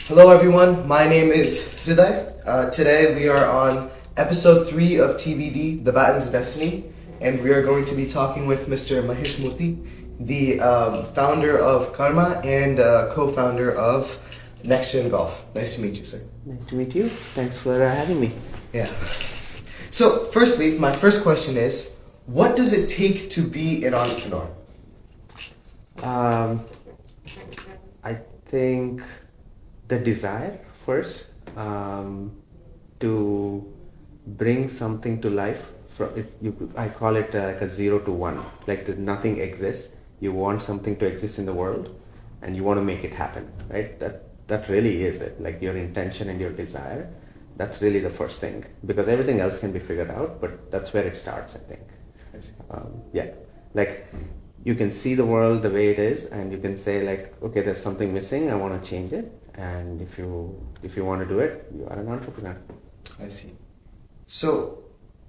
Hello everyone, my name is Hriday. Today we are on episode 3 of TBD, The Baton's Destiny, and we are going to be talking with Mr. Mahesh Murthy, the founder of Karma and co-founder of Nextgengolf. Nice to meet you, sir. Nice to meet you. Thanks for having me. Yeah. So firstly, my first question is, what does it take to be an entrepreneur? I think the desire first to bring something to life. I call it like a 0 to 1. Like nothing exists. You want something to exist in the world, and you want to make it happen. Right? That really is it. Like your intention and your desire. That's really the first thing, because everything else can be figured out. But that's where it starts, I think. I see. Yeah. Like you can see the world the way it is, and you can say like, okay, there's something missing. I want to change it. And if you want to do it, you are an entrepreneur. I see. So,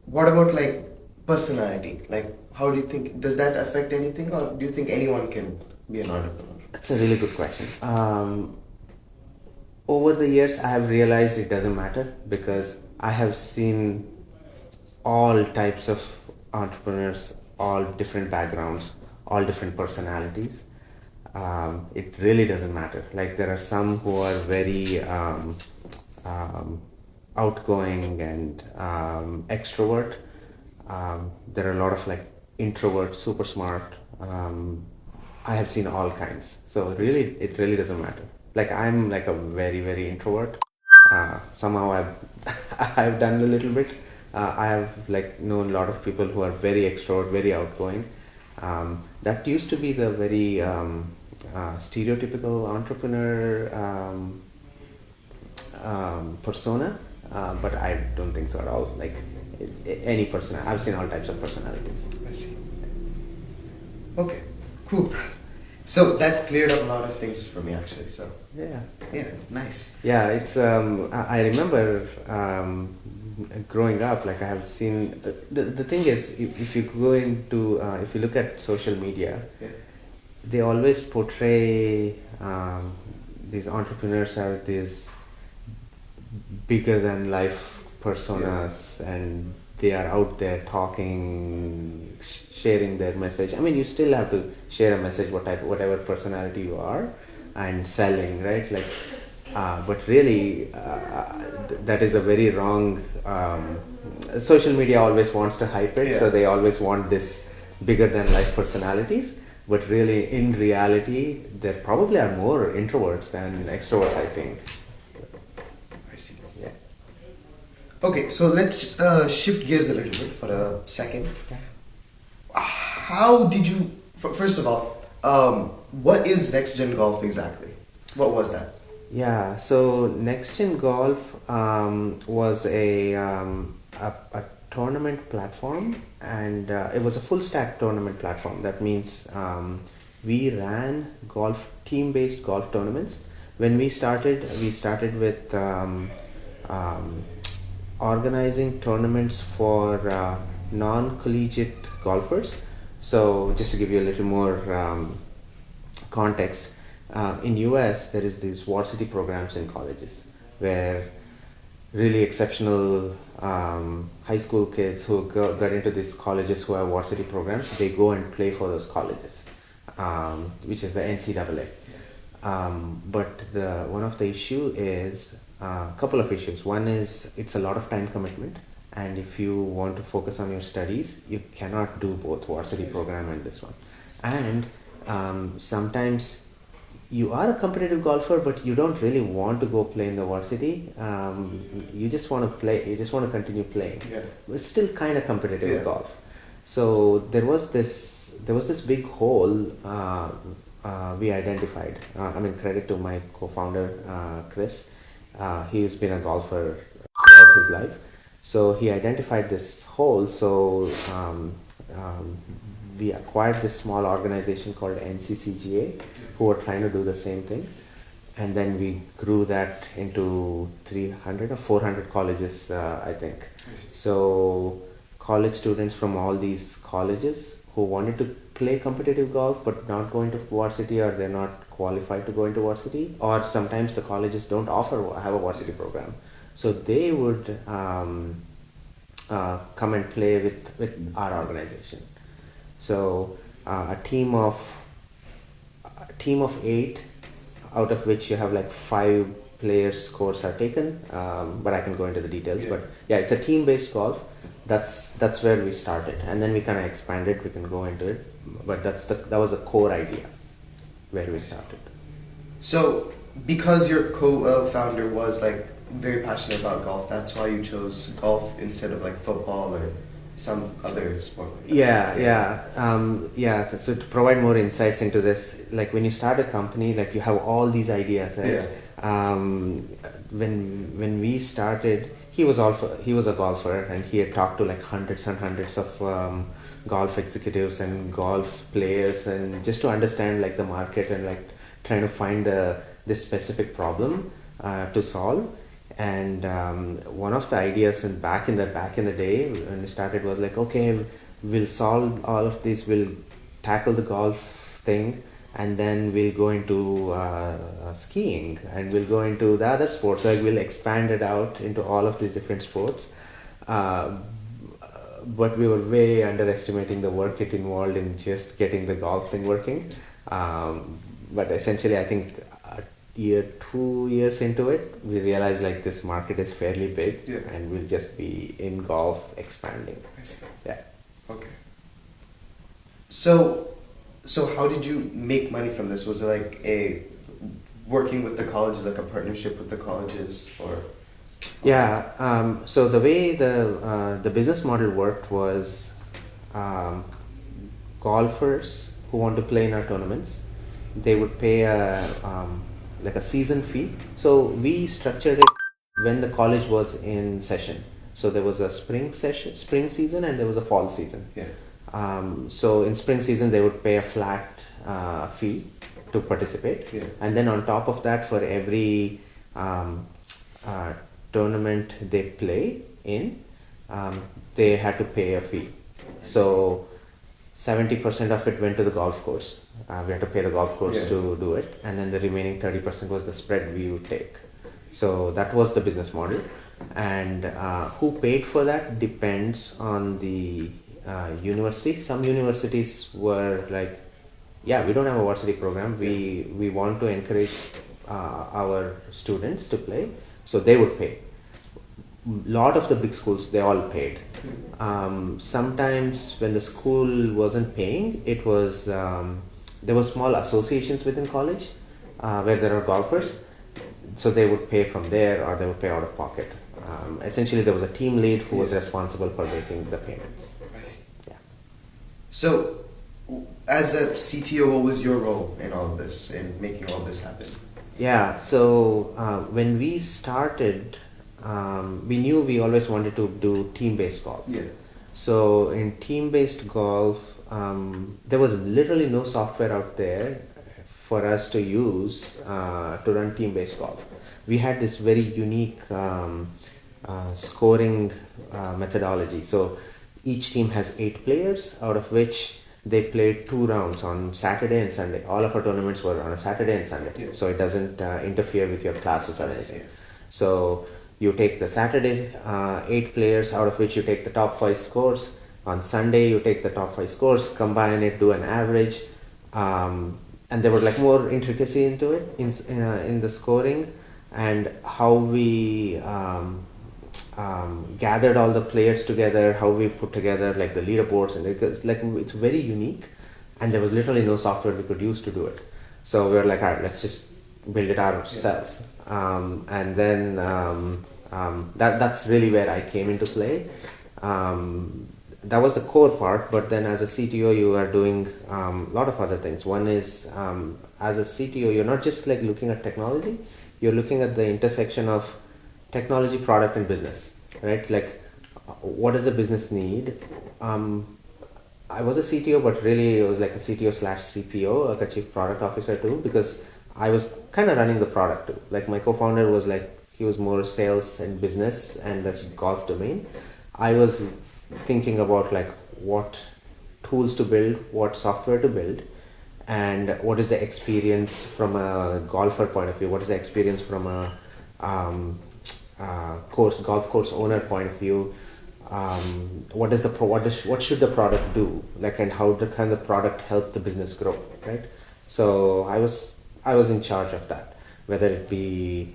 what about like personality? Like, how do you think, does that affect anything, or do you think anyone can be an entrepreneur? That's a really good question. Over the years, I have realized it doesn't matter, because I have seen all types of entrepreneurs, all different backgrounds, all different personalities. It really doesn't matter. Like there are some who are very outgoing and extrovert. There are a lot of like introverts, super smart. I have seen all kinds. So really, it really doesn't matter. Like I'm like a very, very introvert. Somehow I've done a little bit. I have like known a lot of people who are very extrovert, very outgoing. That used to be the very stereotypical entrepreneur persona, but I don't think so at all. Like any person, I've seen all types of personalities. I see. Okay, cool. So that cleared up a lot of things for me, actually. So yeah, nice. Yeah, it's I remember growing up, like I have seen the thing is, if you go into if you look at social media, yeah, they always portray these entrepreneurs as these bigger than life personas, and they are out there talking, sharing their message. I mean, you still have to share a message, whatever personality you are, and selling, right? Like, but really, that is a very wrong. Social media always wants to hype it, so they always want this bigger than life personalities. But really, in reality, there probably are more introverts than extroverts, I think. I see. Yeah. Okay, so let's shift gears a little bit for a second. Yeah. How did you, first of all, what is Nextgengolf exactly? What was that? Yeah, so Nextgengolf was a tournament platform, and it was a full stack tournament platform. That means we ran team-based golf tournaments. When we started with organizing tournaments for non-collegiate golfers. So just to give you a little more context, in US there is these varsity programs in colleges where really exceptional high school kids who got into these colleges who have varsity programs, they go and play for those colleges, which is the NCAA. But one of the issue is a couple of issues. One is it's a lot of time commitment, and if you want to focus on your studies, you cannot do both varsity program and this one. And sometimes you are a competitive golfer, but you don't really want to go play in the varsity. You just want to play. You just want to continue playing. Yeah. It's still kind of competitive golf. So there was this big hole we identified. I mean, credit to my co-founder Chris. He's been a golfer throughout his life. So he identified this hole. So we acquired this small organization called NCCGA, who were trying to do the same thing, and then we grew that into 300 or 400 colleges, I think. So college students from all these colleges who wanted to play competitive golf but not going to varsity, or they're not qualified to go into varsity, or sometimes the colleges don't have a varsity program. So they would come and play with our organization. So a team of 8, out of which you have like 5 players scores are taken, but I can go into the details. Yeah. But yeah, it's a team-based golf. That's where we started, and then we kind of expanded. We can go into it, but that was the core idea where we started. So, because your co-founder was like very passionate about golf, that's why you chose golf instead of like football or some other sport like that. Yeah. So to provide more insights into this, like when you start a company, like you have all these ideas, right? Yeah. When we started, he was a golfer, and he had talked to like hundreds and hundreds of golf executives and golf players, and just to understand like the market and like trying to find this specific problem to solve. And one of the ideas back in the day when we started was like, okay, we'll solve all of this, we'll tackle the golf thing, and then we'll go into skiing, and we'll go into the other sports. Like we'll expand it out into all of these different sports. But we were way underestimating the work it involved in just getting the golf thing working. But essentially, I think 2 years into it, we realized like this market is fairly big, Yeah. and we'll just be in golf expanding. I see. Yeah. Okay. So how did you make money from this? Was it like working with the colleges, like a partnership with the colleges, or? Yeah. So the way the business model worked was, golfers who want to play in our tournaments, they would pay like a season fee. So we structured it when the college was in session. So there was a spring season, and there was a fall season. Yeah. So in spring season, they would pay a flat fee to participate. Yeah. And then on top of that, for every tournament they play in, they had to pay a fee. So 70% of it went to the golf course. We had to pay the golf course to do it, and then the remaining 30% was the spread we would take. So that was the business model, and who paid for that depends on the university. Some universities were like, yeah, we don't have a varsity program. We want to encourage our students to play, so they would pay. Lot of the big schools, they all paid. Sometimes when the school wasn't paying, it was there were small associations within college where there are golfers, so they would pay from there, or they would pay out of pocket. Essentially, there was a team lead who was responsible for making the payments. I see. Yeah. So, as a CTO, what was your role in all of this, in making all this happen? Yeah. So when we started, we knew we always wanted to do team-based golf. Yeah. So in team-based golf, there was literally no software out there for us to use to run team-based golf. We had this very unique scoring methodology. So each team has 8 players, out of which they played 2 rounds on Saturday and Sunday. All of our tournaments were on a Saturday and Sunday, so it doesn't interfere with your classes or anything. So you take the Saturday 8 players, out of which you take the top 5 scores. On Sunday, you take the top 5 scores, combine it, do an average, and there was like more intricacy into it in the scoring, and how we gathered all the players together, how we put together like the leaderboards, and it's very unique, and there was literally no software we could use to do it. So we were like, all right, let's just build it ourselves. And then that's really where I came into play. That was the core part, but then as a CTO, you are doing a lot of other things. One is, as a CTO, you're not just like looking at technology, you're looking at the intersection of technology, product, and business, right? Like, what does the business need? I was a CTO, but really it was like a CTO/CPO, like a chief product officer too, because I was kind of running the product too. Like my co-founder was like, he was more sales and business and that's golf domain. I was thinking about like what tools to build, what software to build, and what is the experience from a golfer point of view, what is the experience from a golf course owner point of view, what should the product do, like, and how can the product help the business grow, right? So I was in charge of that, whether it be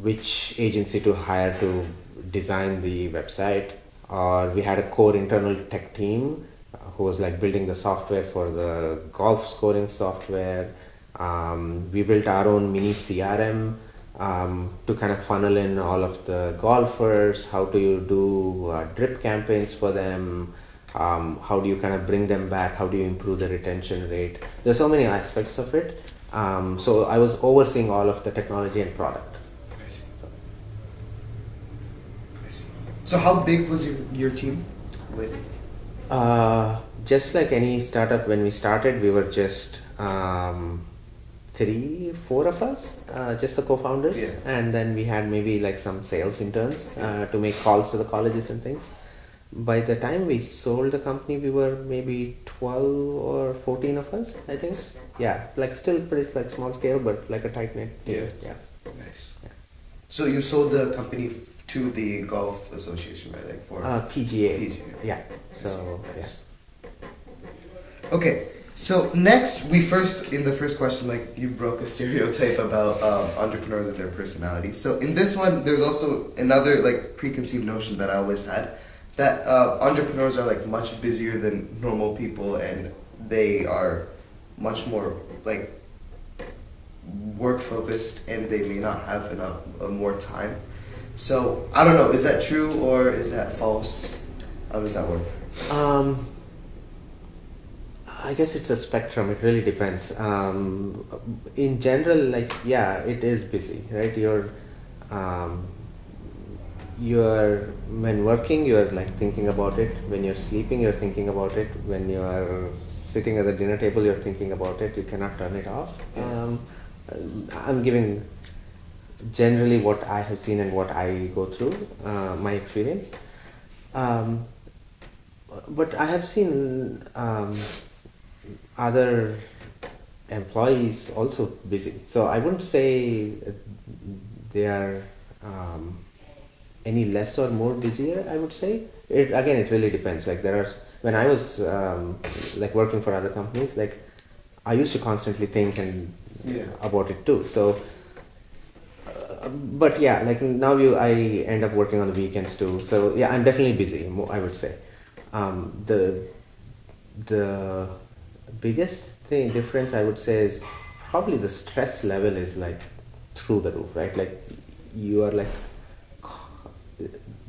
which agency to hire to design the website, or we had a core internal tech team who was like building the software for the golf scoring software. We built our own mini CRM to kind of funnel in all of the golfers. How do you do drip campaigns for them? How do you kind of bring them back? How do you improve the retention rate? There's so many aspects of it. So I was overseeing all of the technology and product. I see. I see. So how big was your team with? Just like any startup, when we started, we were just 3-4 of us, just the co-founders, Yeah. and then we had maybe like some sales interns to make calls to the colleges and things. By the time we sold the company, we were maybe 12 or 14 of us, I think. Yeah, like still pretty like small scale, but like a tight knit team. Yeah. Yeah. Nice. Yeah. So you sold the company to the golf association, right? Like for PGA. PGA. Yeah. Nice. So Nice. Okay. So next, in the first question, like you broke a stereotype about entrepreneurs and their personality. So in this one, there's also another like preconceived notion that I always had, that entrepreneurs are like much busier than normal people, and they are much more like work focused, and they may not have enough more time. So I don't know, is that true or is that false? How does that work? I guess it's a spectrum. It really depends. In general, like, yeah, it is busy, right? You're when working, you're like thinking about it. When you're sleeping, you're thinking about it. When you're sitting at the dinner table, you're thinking about it. You cannot turn it off. I'm giving generally what I have seen and what I go through, my experience. But I have seen other employees also busy. So I wouldn't say they are any less or more busier. I would say it really depends. Like when I was like working for other companies, like I used to constantly think and about it too. So but yeah, like now I end up working on the weekends too. So yeah, I'm definitely busy, I would say. The biggest difference I would say is probably the stress level is like through the roof, right? Like you are like,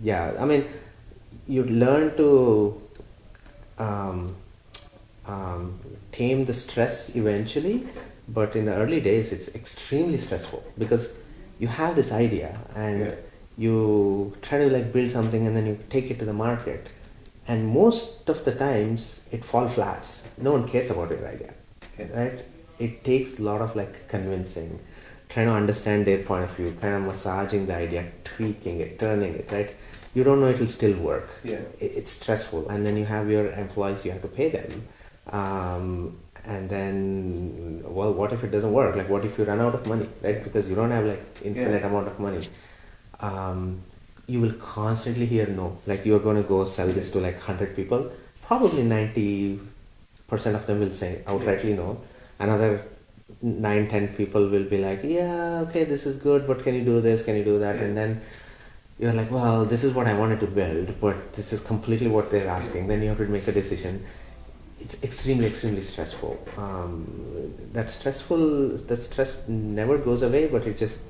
yeah, I mean, you learn to tame the stress eventually, but in the early days it's extremely stressful because you have this idea and you try to like build something and then you take it to the market, and most of the times it falls flats. No one cares about your idea, right? It takes a lot of like convincing, trying to understand their point of view, kind of massaging the idea, tweaking it, turning it, right? You don't know it will still work. It's stressful, and then you have your employees, you have to pay them, and then, well, what if it doesn't work? Like, what if you run out of money, right? Because you don't have like infinite amount of money. You will constantly hear no. Like, you're going to go sell this to like 100 people, probably 90% of them will say outrightly no. Another 9-10 people will be like, yeah, okay, this is good, but can you do this, can you do that? And then you're like, well, this is what I wanted to build, but this is completely what they're asking. Then you have to make a decision. It's extremely, extremely stressful. That stress never goes away, but it just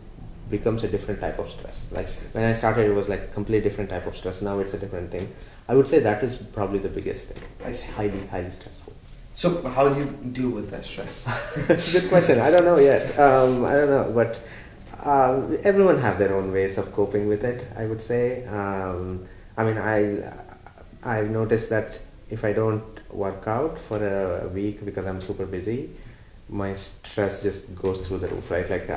becomes a different type of stress. Like when I started, it was like a completely different type of stress. Now it's a different thing. I would say that is probably the biggest thing. I see. Highly, highly stressful. So how do you deal with that stress? Good question. I don't know yet. I don't know, but everyone have their own ways of coping with it, I would say. I mean, I've noticed that if I don't work out for a week because I'm super busy, my stress just goes through the roof, right? Like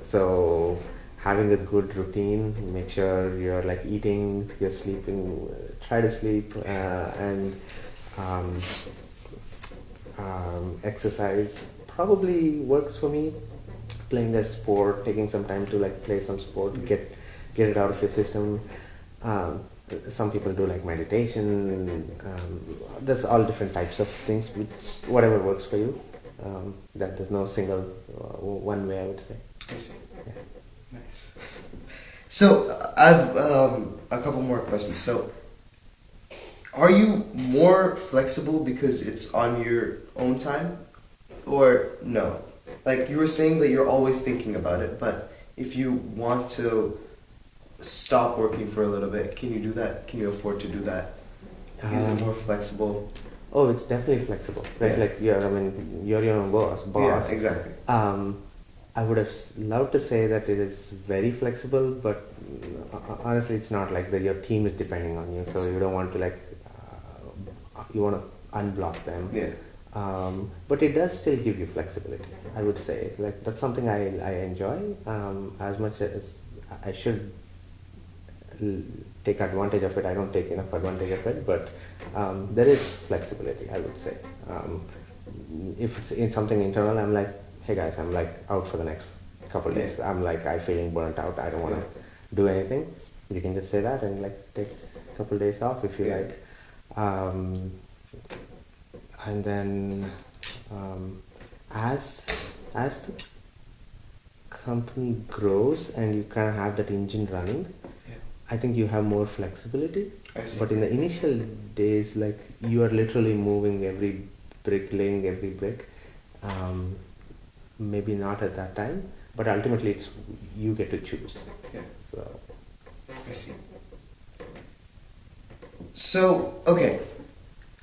so having a good routine, make sure you're like eating, you're sleeping, try to sleep, and Um, Exercise probably works for me. Playing a sport, taking some time to like play some sport, get it out of your system. Um, some people do like meditation. There's all different types of things, which whatever works for you. That there's no single one way, I would say. I see. Yeah. Nice. So I've a couple more questions. So, are you more flexible because it's on your own time, or no? Like you were saying that you're always thinking about it, but if you want to stop working for a little bit, can you do that? Can you afford to do that? Is it more flexible? Oh, it's definitely flexible. Like you're your own boss. Yeah, exactly. I would have loved to say that it is very flexible, but honestly, it's not like that. Your team is depending on you, so you don't want to you want to unblock them. Yeah. But it does still give you flexibility. I would say like that's something I enjoy as much as I should take advantage of it. I don't take enough advantage of it, but there is flexibility, I would say. If it's in something internal, I'm like, hey guys, I'm like out for the next couple of days. I'm like, I'm feeling burnt out. I don't want to do anything. You can just say that and like take a couple of days off if you like. And then as the company grows and you kind of have that engine running, I think you have more flexibility. I see. But in the initial days, like you are literally moving every brick, laying every brick. Maybe not at that time, but ultimately it's you get to choose. Yeah. So I see. So okay,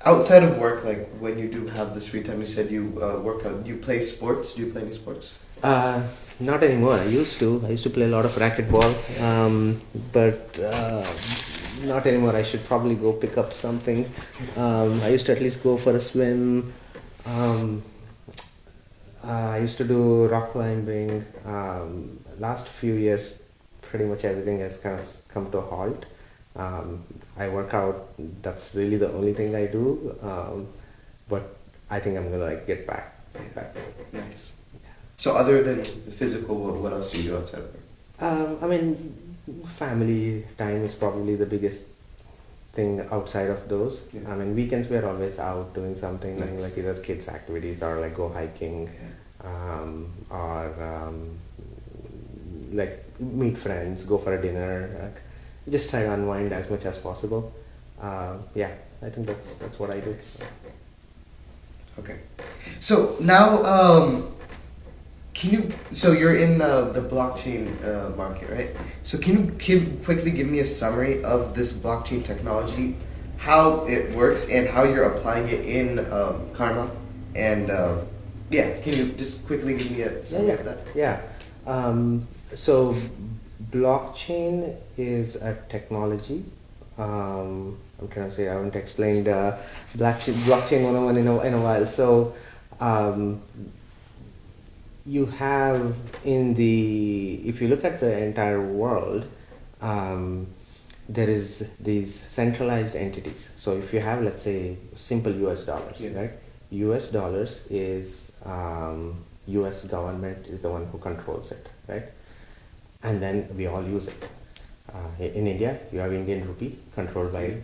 outside of work, like when you do have this free time, you said you work out. You play sports. Do you play any sports? Not anymore. I used to play a lot of racquetball, but not anymore. I should probably go pick up something. I used to at least go for a swim. I used to do rock climbing. Last few years, pretty much everything has kind of come to a halt. I work out. That's really the only thing I do. But I think I'm gonna like get back. Nice. So other than physical, what else do you do outside of work? I mean, family time is probably the biggest thing outside of those. Yeah. I mean, weekends we're always out doing something Nice. like either kids activities or like go hiking, or like meet friends, go for a dinner, just try to unwind as much as possible. Yeah, I think that's what I do. Okay. So now, so you're in the blockchain market, right? So can you quickly give me a summary of this blockchain technology, how it works, and how you're applying it in Karma? And can you just quickly give me a summary of that? Yeah. So blockchain is a technology. I'm trying to say I haven't explained blockchain 101 in a while. So you have if you look at the entire world, there is these centralized entities. So if you have, let's say, simple US dollars, right? US dollars is US government is the one who controls it, right? And then we all use it. In India, you have Indian rupee controlled by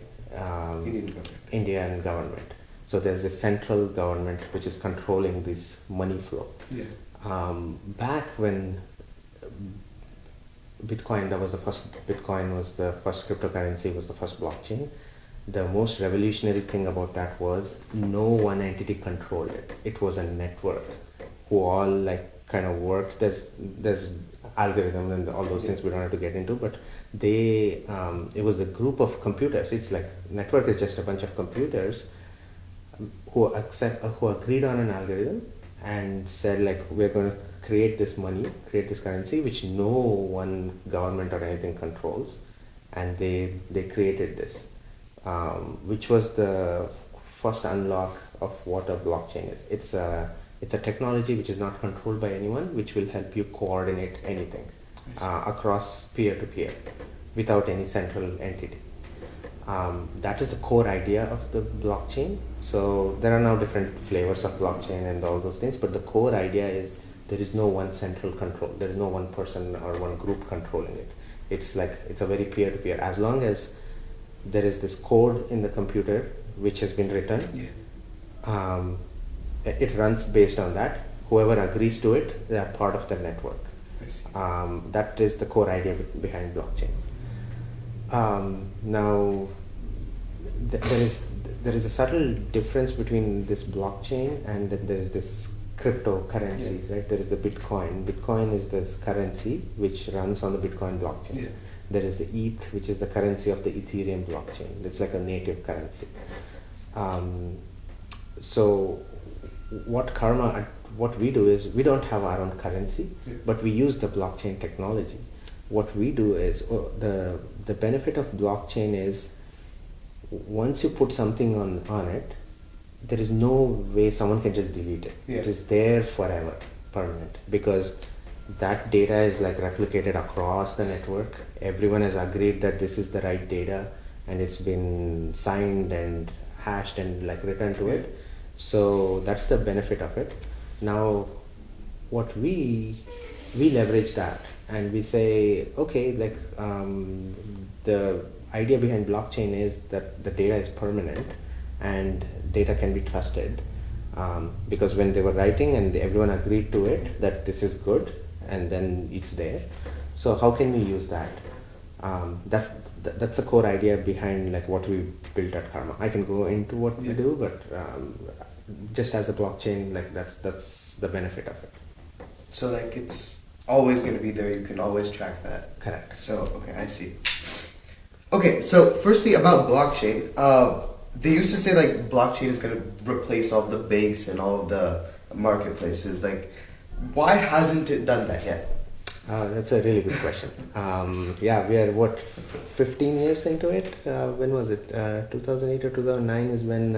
Indian government. So there's a central government which is controlling this money flow. Yeah. Back when Bitcoin was the first cryptocurrency, was the first blockchain. The most revolutionary thing about that was no one entity controlled it. It was a network who all like kind of worked. There's algorithm and all those things we don't have to get into, but it was a group of computers. It's like network is just a bunch of computers who agreed on an algorithm and said like we're going to create this money, create this currency which no one government or anything controls, and they created this, which was the first unlock of what a blockchain is. It's a technology which is not controlled by anyone, which will help you coordinate anything across peer to peer without any central entity. That is the core idea of the blockchain. So there are now different flavors of blockchain and all those things, but the core idea is there is no one central control. There is no one person or one group controlling it. It's a very peer-to-peer. As long as there is this code in the computer which has been written, it runs based on that. Whoever agrees to it, they are part of the network. I see. That is the core idea behind blockchain. Now, there is a subtle difference between this blockchain and then there is this cryptocurrencies, right? There is the Bitcoin. Bitcoin is this currency which runs on the Bitcoin blockchain. Yeah. There is the ETH, which is the currency of the Ethereum blockchain. It's like a native currency. So, what we do is we don't have our own currency, but we use the blockchain technology. What we do is the benefit of blockchain is once you put something on it, there is no way someone can just delete it. Yeah. It is there forever, permanent, because that data is like replicated across the network. Everyone has agreed that this is the right data and it's been signed and hashed and like returned to it. So that's the benefit of it. Now what we leverage that and we say, okay, like the idea behind blockchain is that the data is permanent and data can be trusted, because when they were writing and everyone agreed to it that this is good and then it's there. So how can we use that? That's the core idea behind like what we built at Karma. I can go into what we do, but just as a blockchain, like that's the benefit of it. So like it's always going to be there. You can always track that. Correct. So okay, I see. Okay, so firstly about blockchain, they used to say like blockchain is going to replace all the banks and all of the marketplaces. Like, why hasn't it done that yet? That's a really good question. Yeah, we are 15 years into it. When was it? 2008 or 2009 is when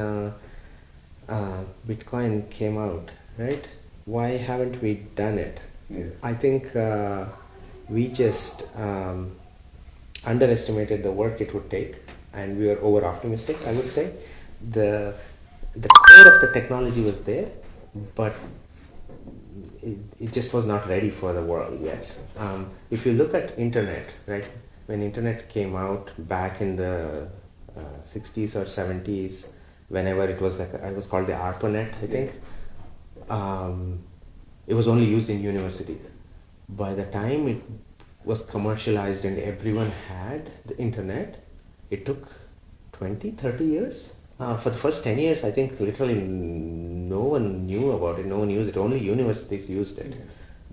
Bitcoin came out, right? Why haven't we done it? Yeah. I think we just underestimated the work it would take, and we were over optimistic. I would say the core of the technology was there, but it just was not ready for the world yet. If you look at internet, right? When internet came out back in the 60s or 70s, whenever it was it was called the ARPANET, I think. It was only used in universities. By the time it was commercialized and everyone had the internet, it took 20, 30 years. For the first 10 years, I think literally no one knew about it, no one used it, only universities used it.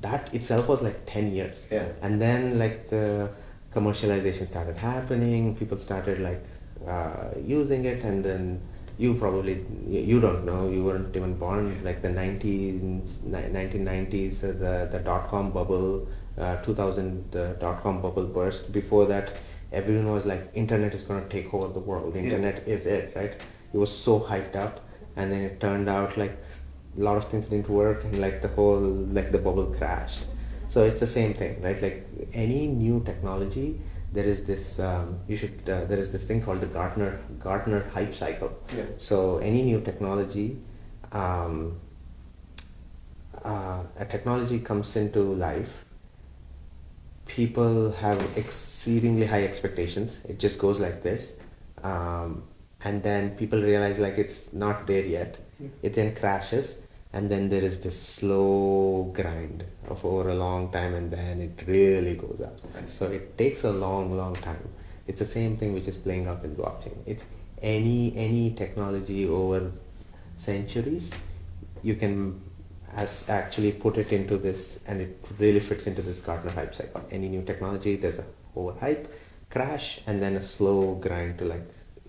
That itself was like 10 years. Yeah. And then like the commercialization started happening, people started like using it, and then you don't know, you weren't even born, like the 1990s, the dot-com bubble, 2000 dot-com bubble burst. Before that, everyone was like, internet is going to take over the world, internet is it, right? It was so hyped up, and then it turned out like a lot of things didn't work, and like the bubble crashed. So it's the same thing, right? Like any new technology, there is this there is this thing called the Gartner hype cycle. Yeah. So any new technology, a technology comes into life, people have exceedingly high expectations. It just goes like this, and then people realize like it's not there yet. It then crashes, and then there is this slow grind of over a long time, and then it really goes up. So it takes a long time. It's the same thing which is playing out in blockchain. It's any technology over centuries, you can actually put it into this, and it really fits into this Gartner hype cycle. Any new technology, there's a overhype, crash, and then a slow grind to like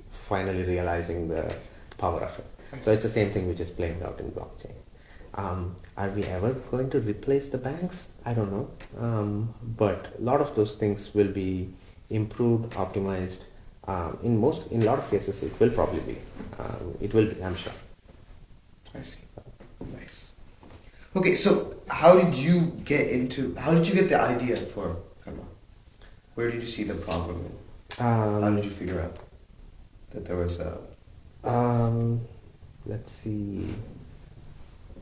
finally realizing the power of it. So it's the same thing which is playing out in blockchain. Are we ever going to replace the banks? I don't know. But a lot of those things will be improved, optimized. In a lot of cases, it will probably be. It will be, I'm sure. I see. Nice. Okay, so how did you get the idea for Karma? Where did you see the problem? How did you figure out? that there was a... Let's see.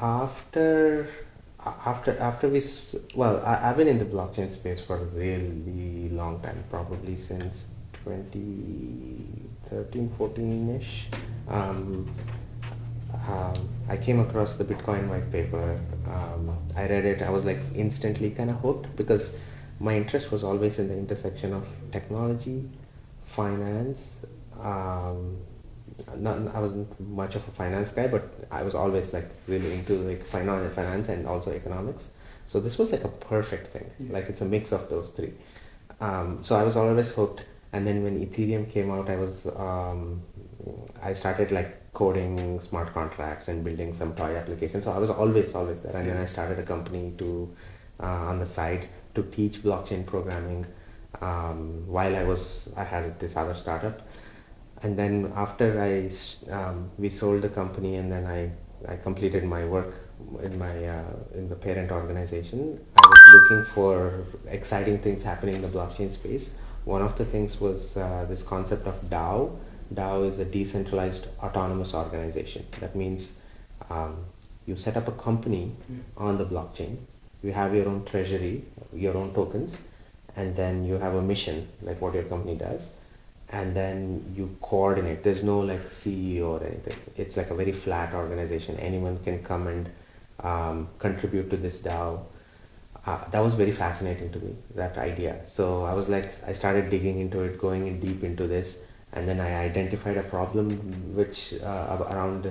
I've been in the blockchain space for a really long time, probably since 2013, 14-ish. I came across the Bitcoin white paper. I read it. I was like instantly kind of hooked because my interest was always in the intersection of technology, finance. I wasn't much of a finance guy, but I was always like really into like finance and also economics. So this was like a perfect thing. Yeah. Like it's a mix of those three. So I was always hooked. And then when Ethereum came out, I started like coding smart contracts and building some toy applications. So I was always there. And then I started a company on the side to teach blockchain programming while I had this other startup. And then after we sold the company, and then I completed my work in the parent organization. I was looking for exciting things happening in the blockchain space. One of the things was this concept of DAO. DAO is a decentralized autonomous organization. That means you set up a company on the blockchain. You have your own treasury, your own tokens, and then you have a mission, like what your company does. And then you coordinate. There's no like CEO or anything. It's like a very flat organization. Anyone can come and contribute to this DAO. That was very fascinating to me, that idea. So I started digging into it, going in deep into this, and then I identified a problem which around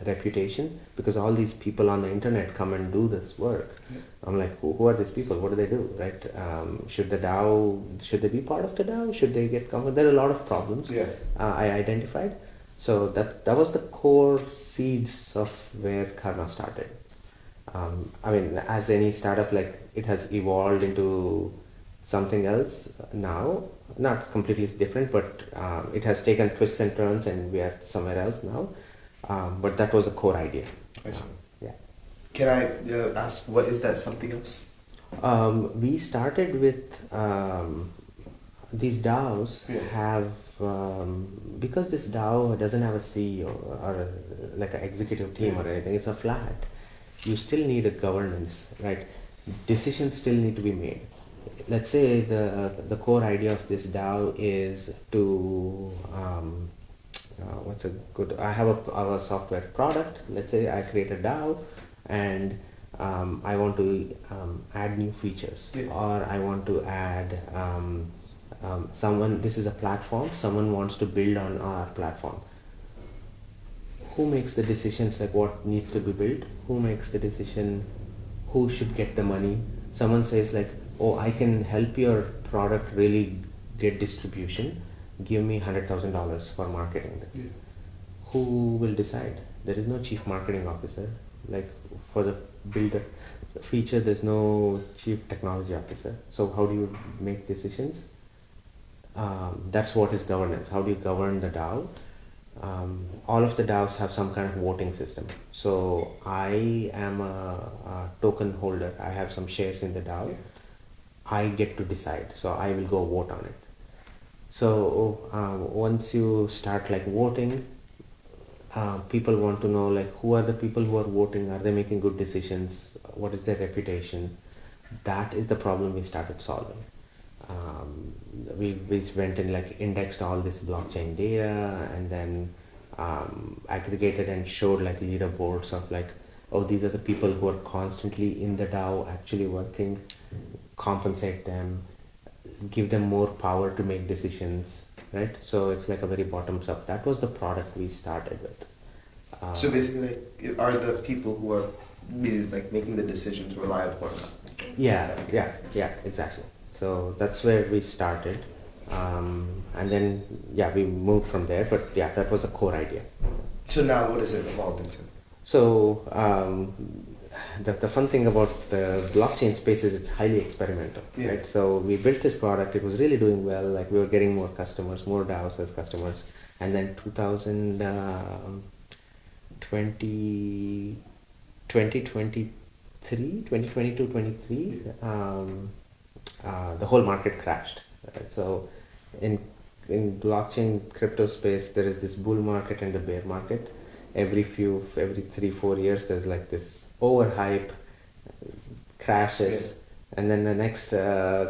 reputation, because all these people on the internet come and do this work. Yeah. I'm like, who are these people? What do they do, right? Should they be part of the DAO? Should they get covered? There are a lot of problems. Yeah. I identified. So that was the core seeds of where Karma started. As any startup, like it has evolved into something else now, not completely different, but it has taken twists and turns, and we are somewhere else now. But that was the core idea. I see. Yeah. Can I ask, what is that something else? We started with these DAOs have because this DAO doesn't have a CEO or like an executive team or anything. It's a flat. You still need a governance, right? Decisions still need to be made. Let's say the core idea of this DAO is to I have a software product. Let's say I create a DAO, and I want to add new features, or I want to add this is a platform, someone wants to build on our platform. Who makes the decisions, like what needs to be built? Who makes the decision? Who should get the money? Someone says like, oh, I can help your product really get distribution. Give me $100,000 for marketing this. Yeah. Who will decide? There is no chief marketing officer. Like for the builder feature, there's no chief technology officer. So how do you make decisions? That's what is governance. How do you govern the DAO? All of the DAOs have some kind of voting system. So I am a token holder. I have some shares in the DAO. Yeah. I get to decide. So I will go vote on it. So once you start like voting, people want to know like who are the people who are voting? Are they making good decisions? What is their reputation? That is the problem we started solving. We went and like indexed all this blockchain data, and then aggregated and showed like leaderboards of like, oh, these are the people who are constantly in the DAO actually working. Compensate them, give them more power to make decisions, right? So it's like a very bottoms up. That was the product we started with. So basically, like, are the people who are like making the decisions reliable or not? Yeah, exactly. So that's where we started, and then we moved from there. But that was a core idea. So now, what has it evolved into? So the fun thing about the blockchain space is it's highly experimental, right? So we built this product. It was really doing well. Like we were getting more customers, more DAOs as customers, and then 2022, 23, the whole market crashed. Right? So in in blockchain crypto space, there is this bull market and the bear market. Every 3-4 years, there's like this overhype, crashes, and then the next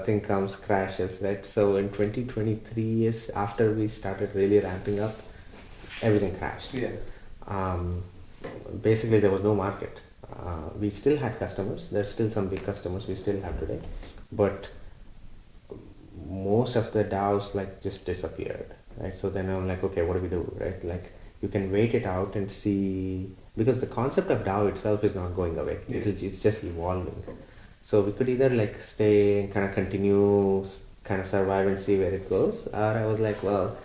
thing comes, crashes, right? So in 2023 is after we started really ramping up, everything crashed. Basically there was no market. We still had customers. There's still some big customers we still have today, but most of the DAOs like just disappeared, right? So then I'm like, okay, what do we do, right? Like you can wait it out and see, because the concept of DAO itself is not going away. It's just evolving. So we could either like stay and kind of continue, kind of survive and see where it goes, or I was like, well,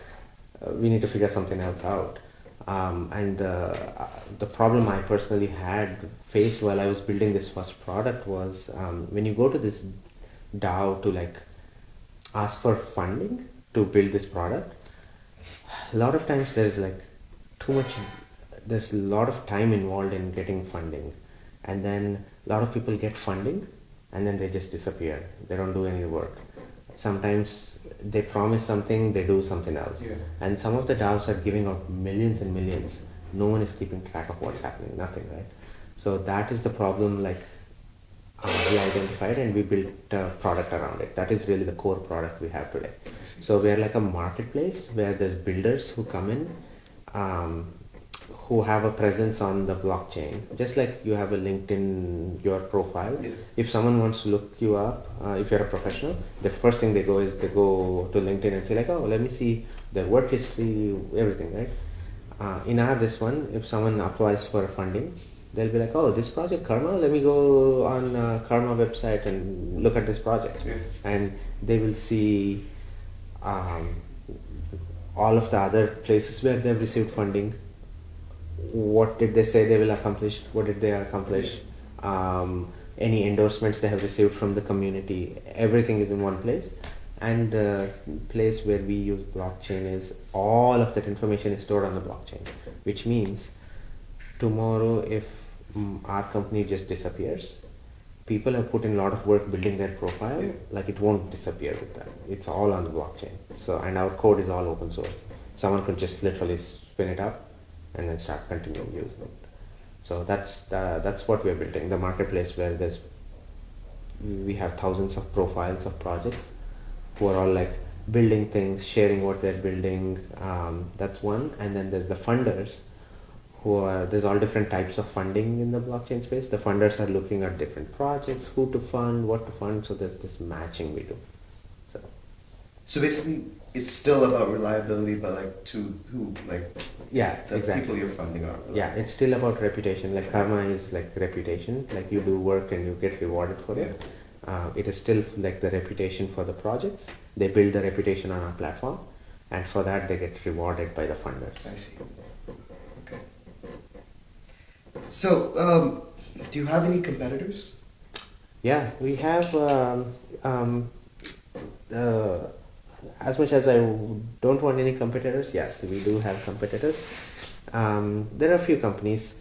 we need to figure something else out. And the problem I personally had faced while I was building this first product was when you go to this DAO to like ask for funding to build this product, a lot of times there's like there's a lot of time involved in getting funding, and then a lot of people get funding and then they just disappear. They don't do any work. Sometimes they promise something, they do something else. And some of the DAOs are giving out millions and millions. No one is keeping track of what's happening, nothing, right? So that is the problem like we identified, and we built a product around it. That is really the core product we have today. So we are like a marketplace where there's builders who come in, who have a presence on the blockchain, just like you have a LinkedIn, your profile. If someone wants to look you up, if you're a professional, the first thing they go to LinkedIn and say like, oh, let me see their work history, everything, right? In this one, if someone applies for funding, they'll be like, oh, this project Karma, let me go on Karma website and look at this project. And they will see all of the other places where they've received funding. What did they say they will accomplish? What did they accomplish? Any endorsements they have received from the community. Everything is in one place. And the place where we use blockchain is all of that information is stored on the blockchain, which means tomorrow if our company just disappears, people have put in a lot of work building their profile, like it won't disappear with that. It's all on the blockchain. So, and our code is all open source. Someone could just literally spin it up and then start continuing using it. So that's what we're building, the marketplace where we have thousands of profiles of projects who are all like building things, sharing what they're building. That's one. And then there's the funders there's all different types of funding in the blockchain space. The funders are looking at different projects, who to fund, what to fund. So there's this matching we do. So basically, it's still about reliability, but like to who, like the people you're funding are. Yeah, it's still about reputation. Like Karma is like reputation. Like you do work and you get rewarded for it. It is still like the reputation for the projects. They build the reputation on our platform, and for that they get rewarded by the funders. I see. Okay. So, do you have any competitors? Yeah, we have. As much as I don't want any competitors, yes, we do have competitors. There are a few companies.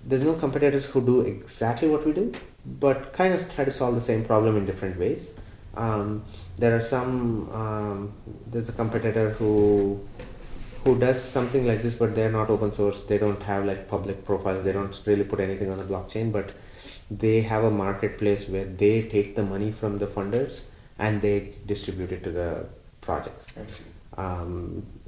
There's no competitors who do exactly what we do, but kind of try to solve the same problem in different ways. There are some. There's a competitor who does something like this, but they're not open source. They don't have like public profiles. They don't really put anything on the blockchain, but they have a marketplace where they take the money from the funders and they distribute it to the projects. I see.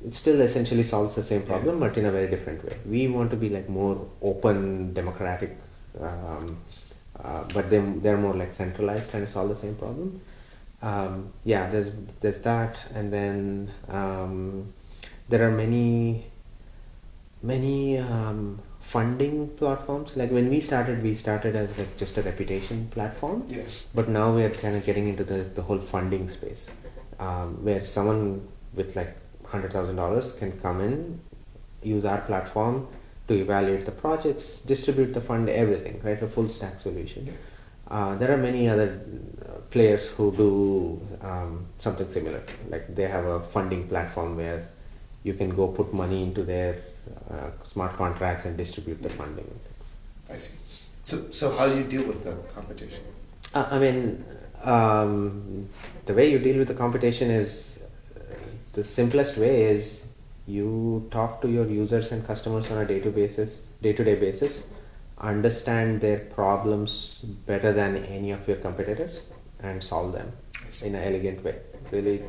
It still essentially solves the same problem, but in a very different way. We want to be like more open, democratic, but they're more like centralized, trying to solve the same problem. There's that, and then there are many funding platforms. Like when we started as like just a reputation platform. Yes. But now we are kind of getting into the whole funding space, where someone with like $100,000 can come in, use our platform to evaluate the projects, distribute the fund, everything, right? A full stack solution. Yeah. There are many other players who do something similar. Like they have a funding platform where you can go put money into their smart contracts and distribute the funding and things. I see. So how do you deal with the competition? The way you deal with the competition is the simplest way is you talk to your users and customers on a day-to-day basis, understand their problems better than any of your competitors, and solve them in an elegant way. Really,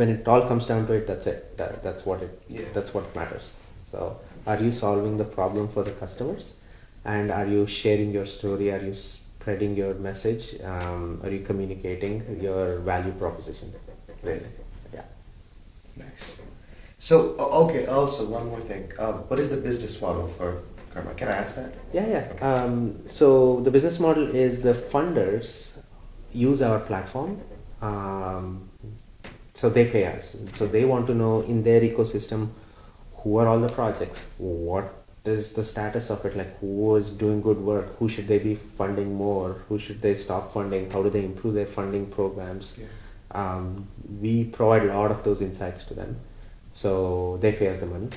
when it all comes down to it, that's it. That's what matters. So, are you solving the problem for the customers, and are you sharing your story? Are you spreading your message? Are you communicating your value proposition? Really? Yeah. Nice. So, okay, also one more thing. What is the business model for Karma? Can I ask that? Yeah. Okay. So the business model is the funders use our platform. So they pay us. So they want to know in their ecosystem who are all the projects, what is the status of it, like who is doing good work, who should they be funding more, who should they stop funding, how do they improve their funding programs. Yeah. We provide a lot of those insights to them. So they pay us the money,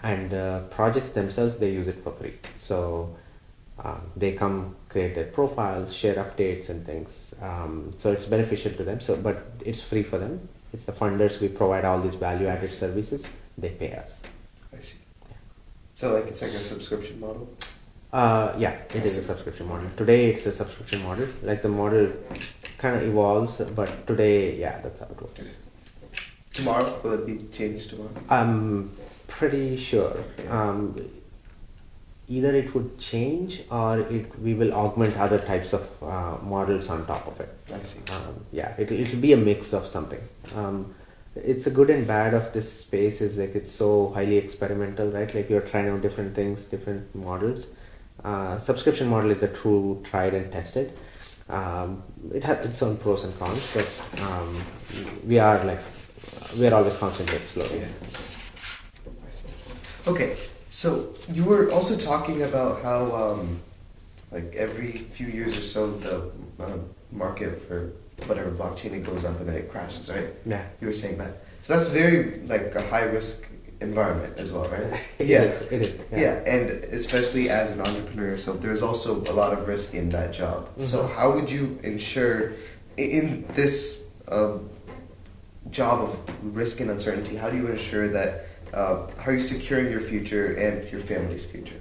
and the projects themselves, they use it for free. So they come, create their profiles, share updates and things. So it's beneficial to them. So, but it's free for them. It's the funders. We provide all these value-added services. They pay us. I see. Yeah. So it's like a subscription model? Yeah, it is a subscription model. Today it's a subscription model. Like the model kind of evolves, but today, yeah, that's how it works. Tomorrow, will it be changed tomorrow? I'm pretty sure. Yeah. Either it would change or we will augment other types of models on top of it. I see. Yeah, it'll be a mix of something. It's a good and bad of this space is like it's so highly experimental, right? Like you're trying out different things, different models. Subscription model is the true tried and tested. It has its own pros and cons, but we are always constantly exploring. Yeah. I see. Okay, so you were also talking about how like every few years or so the market for whatever blockchain, it goes up and then it crashes, right? Yeah. You were saying that. So that's very like a high risk environment as well, right? It is. Yeah, and especially as an entrepreneur, so there's also a lot of risk in that job. Mm-hmm. So how would you ensure in this job of risk and uncertainty, how do you ensure that, how are you securing your future and your family's future?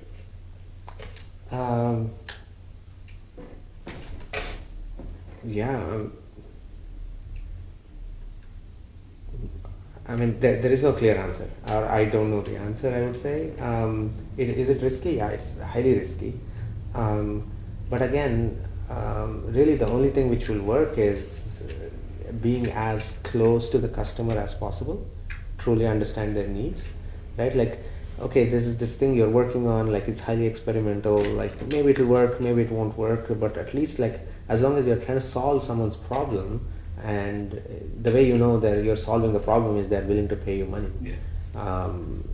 I mean, there is no clear answer, or I don't know the answer, I would say. Is it risky? Yeah, it's highly risky. But again, really the only thing which will work is being as close to the customer as possible, truly understand their needs, right? Like, okay, this is this thing you're working on, like it's highly experimental, like maybe it'll work, maybe it won't work, but at least like as long as you're trying to solve someone's problem, and the way you know that you're solving the problem is they're willing to pay you money. Yeah.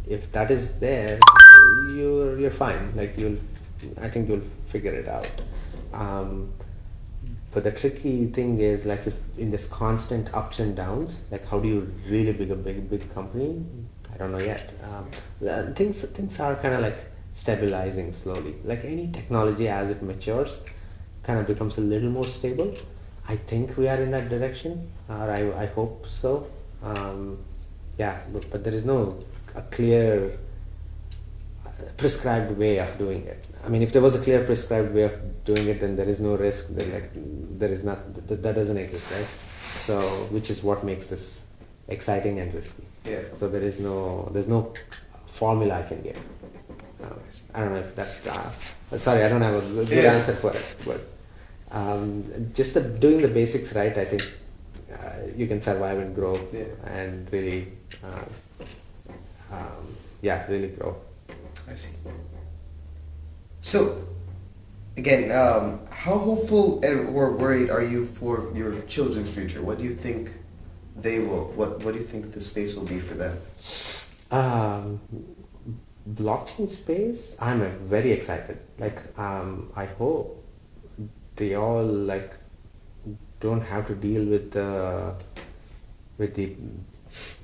If that is there, you're fine. Like I think you'll figure it out. But the tricky thing is like if in this constant ups and downs, like how do you really build a big company? I don't know yet. Things are kind of like stabilizing slowly. Like any technology, as it matures, kind of becomes a little more stable. I think we are in that direction, or I hope so. But there is no a clear prescribed way of doing it. I mean, if there was a clear prescribed way of doing it, then there is no risk. Then there is not that doesn't exist, right? So, which is what makes this exciting and risky. Yeah. So there's no formula I can give. I don't know if that's sorry, I don't have a good answer for it, but just doing the basics right, I think you can survive and grow and really really grow. I see. So again, how hopeful or worried are you for your children's future? What do you think they will, what do you think the space will be for them? Blockchain space, I'm very excited. Like I hope they all like don't have to deal with the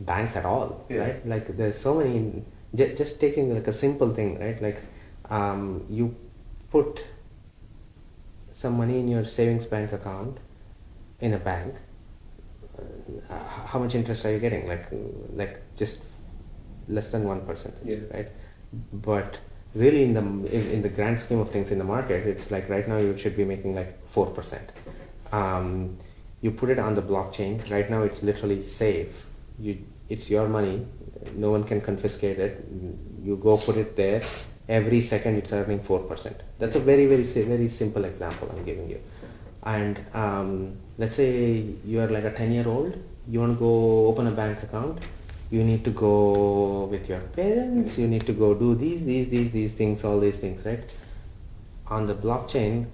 banks at all, right? Like there's so many, just taking like a simple thing, right? Like you put some money in your savings bank account in a bank, how much interest are you getting? Like just less than 1%, Yeah. right? But really, in the grand scheme of things in the market, it's like right now you should be making like 4%. You put it on the blockchain. Right now, it's literally safe. It's your money. No one can confiscate it. You go put it there. Every second, it's earning 4%. That's a very simple example I'm giving you. And let's say you are like a 10-year-old. You want to go open a bank account. You need to go with your parents. You need to go do these things, all these things, right? On the blockchain,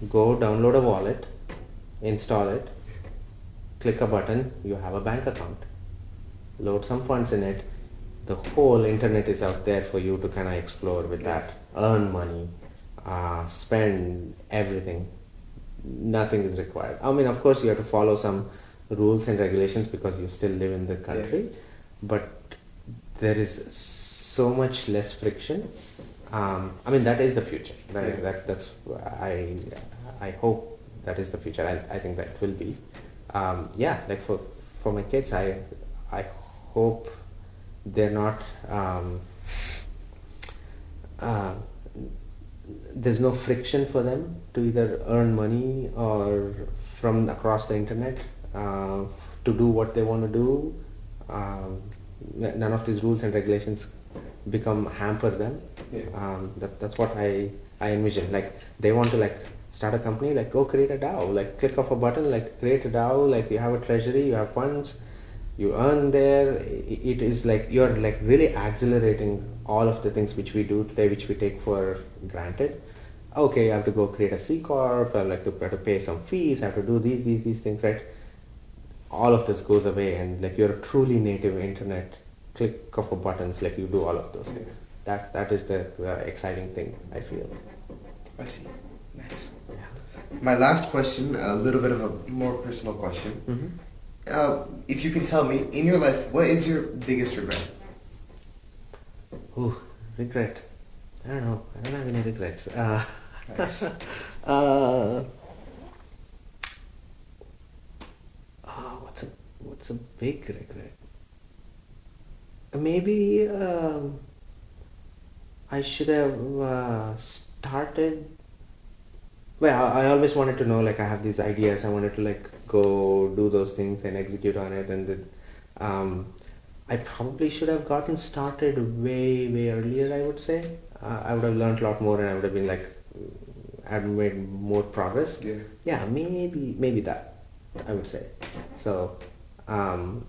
go download a wallet, install it, click a button, you have a bank account. Load some funds in it. The whole internet is out there for you to kind of explore with that. Earn money, spend everything. Nothing is required. I mean, of course, you have to follow some rules and regulations because you still live in the country. Yeah. But there is so much less friction. I mean, that is the future. I hope that is the future. I think that will be. Like for my kids, I hope they're not. There's no friction for them to either earn money or from across the internet to do what they want to do. None of these rules and regulations hamper them. Yeah. That's what I envision. Like they want to like start a company, like go create a DAO, like click off a button, like create a DAO, like you have a treasury, you have funds, you earn there. It is like you're like really accelerating all of the things which we do today, which we take for granted. Okay, I have to go create a C Corp, I like to have to pay some fees, I have to do these things, right? All of this goes away, and like you're a truly native internet click of a buttons, like you do all of those things. That is the exciting thing, I feel. I see. Nice. Yeah. My last question, a little bit of a more personal question. Mm-hmm. If you can tell me, in your life, what is your biggest regret? Ooh, regret. I don't know. I don't have any regrets. Nice. What's a big regret? Maybe I should have started. Well, I always wanted to know, like I have these ideas. I wanted to like go do those things and execute on it, and I probably should have gotten started way earlier. I would say I would have learned a lot more, and I would have been like, I'd made more progress. Yeah, maybe that I would say. So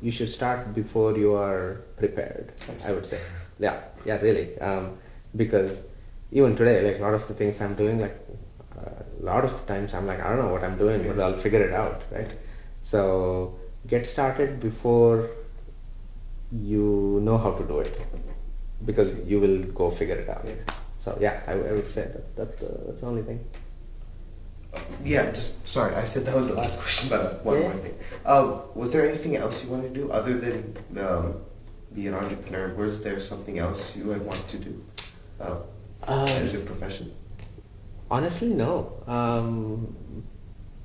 you should start before you are prepared. I would say. Yeah, really. Because even today, like a lot of the things I'm doing, like a lot of the times I'm like, I don't know what I'm doing, but I'll figure it out, right? So get started before you know how to do it, because you will go figure it out. So I would say that's the only thing. Sorry, I said that was the last question, but one more thing. Was there anything else you wanted to do other than be an entrepreneur? Was there something else you had wanted to do as a profession? Honestly, no.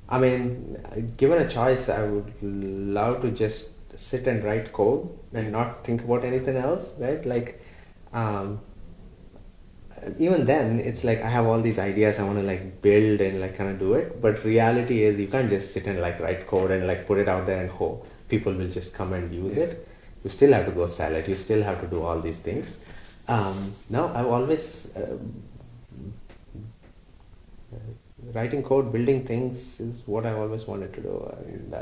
I mean, given a choice, I would love to just sit and write code and not think about anything else, right? Like, even then, it's like I have all these ideas I want to like build and like kind of do it. But reality is, you can't just sit and like write code and like put it out there and hope people will just come and use it. You still have to go sell it. You still have to do all these things. No, I've always writing code, building things is what I've always wanted to do, and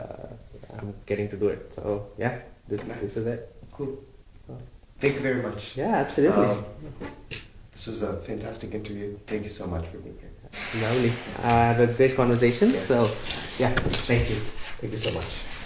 I'm getting to do it. So this is it. Cool. Thank you very much. Yeah, absolutely. This was a fantastic interview. Thank you so much for being here. Lovely. Had a great conversation. So thank you. Thank you so much.